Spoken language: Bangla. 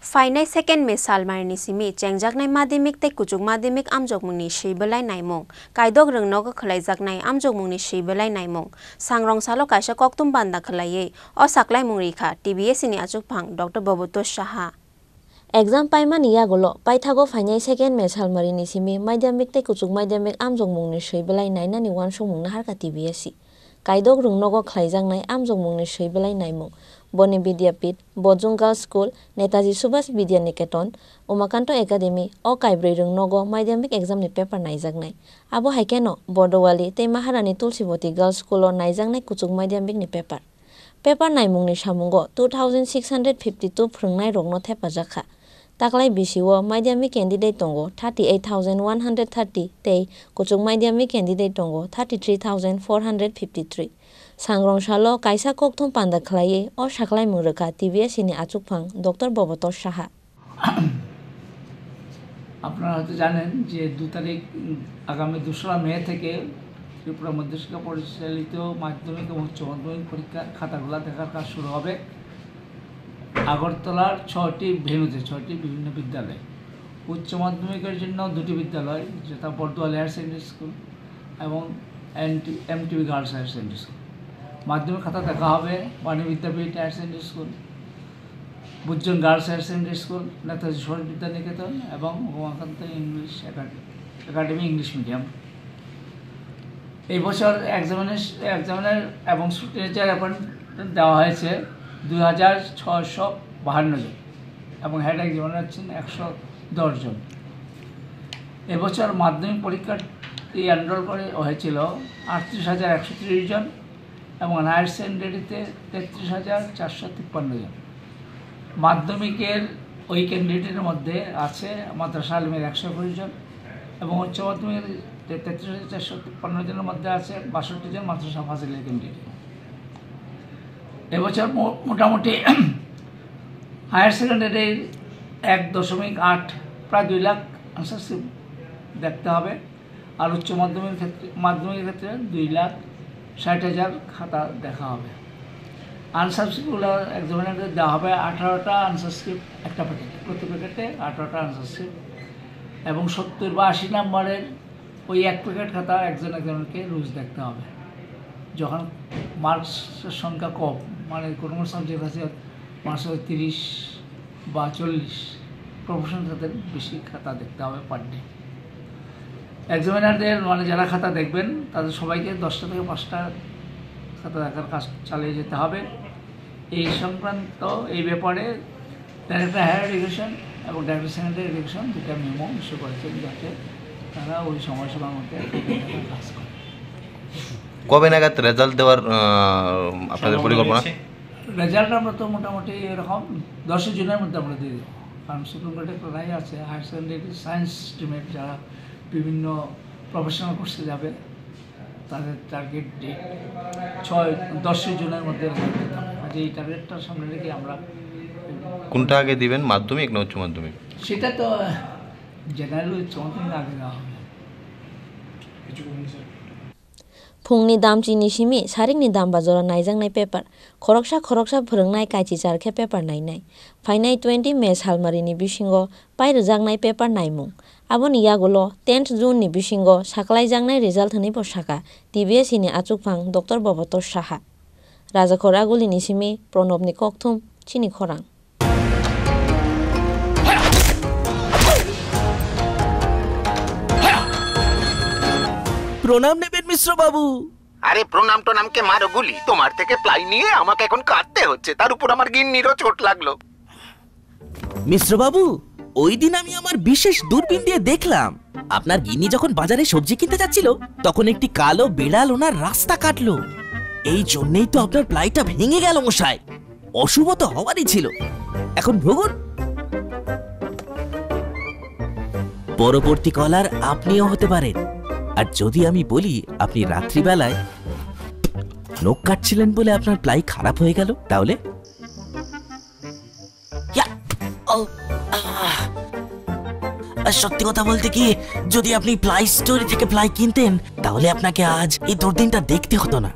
Phainai second me Salmari Simi Chengjaknai Madhyamik tei Kwchuk Madhyamik Anjokmungni Swibwlai Naimung Kaidok Rwngnogo Khlaijaknai Anjokmungni Swibwlai Naimung Sangrongsalo Kaisa Kokthum Panda Khlaiwi o Saklaimung Rwkha TBSE ni Achukphang Dr. Bhabatosh Saha Exam paimani yagolo paithago Phainai second me Salmari Simi Madhyamik tei Kwchuk Madhyamik Anjokmungni Swibwlai Nainani wansomungna harka TBSE Kaidok Rwngnogo Khlaijaknai Anjokmungni Swibwlai Naimung Boni Vidyapit, Bojung Girls School, Netaji Subhas Vidya Niketon, Umakanto Academy, o Kaibroi Rwngnogo Madhyamik exam ni paper naijaknai. Abo haikeno Bodowali tei Maharani Tulsiboti Girls School o naijaknai Kwchuk Madhyamik ni paper. Paper naimungni samungo 2652 phwrwngnai rokno thepajakha. Taklai bisio Madhyamik candidate tongo 38130 tei Kwchuk Madhyamik candidate tongo 33453. Sangrongsalo Kaisa Kokthum Panda Khlaiwi o Saklaimung Rwkha TBSE ni Achukphang Dr. Bhabatosh Saha আপনারা হয়তো জানেন যে 2 তারিখ আগামী 2রা মে থেকে ত্রিপুরা মধ্যশিক্ষা পরিচালিত মাধ্যমিক এবং উচ্চ মাধ্যমিক পরীক্ষার খাতাগুলো দেখার কাজ শুরু হবে আগরতলার 6টি ভেন্যুতে 6টি বিভিন্ন বিদ্যালয়ে উচ্চ মাধ্যমিকের জন্য 2টি বিদ্যালয় যেটা বর্দোয়ালি হায়ার সেকেন্ডারি স্কুল এবং MTB girls higher secondary school মাধ্যমিক খাতা দেখা হবে Bani Vidyapith higher secondary school Bodhjung girls higher secondary school Netaji Subhash Vidya Niketan এবং Umakanta English academy English medium এই বছর এক্সামিনার এবং টিচার অ্যাপয়েন্টমেন্ট দেওয়া হয়েছে 2652 জন এবং হেড এক্সামিনার হচ্ছেন 110 জন এবছর মাধ্যমিক পরীক্ষাটি এনরোল করে হয়েছিল 38130 জন এবং হায়ার সেকেন্ডারিতে 33453 জন মাধ্যমিকের ওই ক্যান্ডিডেটের মধ্যে আছে মাদ্রাসা আলিমের 120 জন এবং উচ্চ মাধ্যমিকের 33453 জনের মধ্যে আছে 62 জন মাদ্রাসা ফাজিলের ক্যান্ডিডেট এবছর মোটামুটি হায়ার সেকেন্ডারির 1.8 প্রায় 2 লাখ আনসারশিপ দেখতে হবে আর উচ্চ মাধ্যমিকের ক্ষেত্রে 2,60,000 খাতা দেখা হবে আনসারশিপগুলো এক্সামিনারদের দেওয়া হবে 18টা আনসারশিপ একটা প্যাকেটে প্রতি প্যাকেটে 18টা আনসারশিপ এবং 70 বা 80 নম্বরের ওই এক প্যাকেট খাতা একজনকে রোজ দেখতে হবে যখন মার্কসের সংখ্যা কম মানে কোনো সাবজেক্ট আছে মার্কস 30 বা 40 প্রফেশনাল খাতার বেশি খাতা দেখতে হবে পার ডে এক্সামিনারদের মানে যারা খাতা দেখবেন তাদের সবাইকে 10টা থেকে 5টা খাতা দেখার কাজ চালিয়ে যেতে হবে এই সংক্রান্ত এই ব্যাপারে ডাইরেক্টর হায়ার এডুকেশন এবং ডাইরেক্টর সেকেন্ডারি এডুকেশন দুটা মেমো ইস্যু করেছেন যাতে তারা ওই সময়সীমার মধ্যে কাজ করে কবে নাগাদ রেজাল্ট দেওয়ার আপনাদের পরিকল্পনা রেজাল্ট আমরা তো মোটামুটি এরকম 10 জুনের মধ্যে আমরা দিয়ে দেবো কারণ সুপ্রিম কোর্টে একটা রায় আছে হায়ার সেকেন্ডারি সায়েন্স স্ট্রিমের যারা বিভিন্ন প্রফেশনাল কোর্সে যাবে তাদের টার্গেট ডেট 10 জুনের মধ্যে আজ এই টার্গেটটার সামনে রেখে আমরা কোনটা আগে দিবেন মাধ্যমিক না উচ্চ মাধ্যমিক সেটা তো জেনারেল উচ্চ মাধ্যমিক আগে দেওয়া হবে Phungni dam chini simi saringni dam bajora naijangnai paper khoroksa phwrwngnai kaisi charkhe paper nainai Phainai 20 me Salmari ni bisingo pairjaknai paper naimung aboni yagolo 10th June ni bisingo saklaijaknai result hni bo saka TBSE ni Achukphang Dr. Bhabatosh Saha Rajakhoraguli ni simi Pranab ni Kokthum CHINI KHORANG প্রণাম নেবেন মিশ্র বাবু আরে প্রণাম তো নামকে মারো গুলি তোমার থেকে প্লাই নিয়ে আমাকে এখন কাটতে হচ্ছে তার উপর আমার গিন্নিরও চোট লাগলো মিশ্র বাবু ওই দিন আমি আমার বিশেষ দূরবীন দিয়ে দেখলাম আপনার গিন্নি যখন বাজারে সবজি কিনতে যাচ্ছিল তখন একটি কালো বিড়াল ওনার রাস্তা কাটলো এই জন্যই তো আপনার প্লাইটা ভেঙে গেল মশাই অশুভ তো হওয়ারই ছিল এখন ভোগুন পরবর্তী কলার আপনিও হতে পারেন আর যদি আমি বলি আপনি রাত্রিবেলায় নখ কাটছিলেন বলে আপনার প্লাই খারাপ হয়ে গেল তাহলে সত্যি কথা বলতে কি যদি আপনি প্লাই স্টোরি থেকে প্লাই কিনতেন তাহলে আপনাকে আজ এই দুর্দিনটা দেখতে হতো না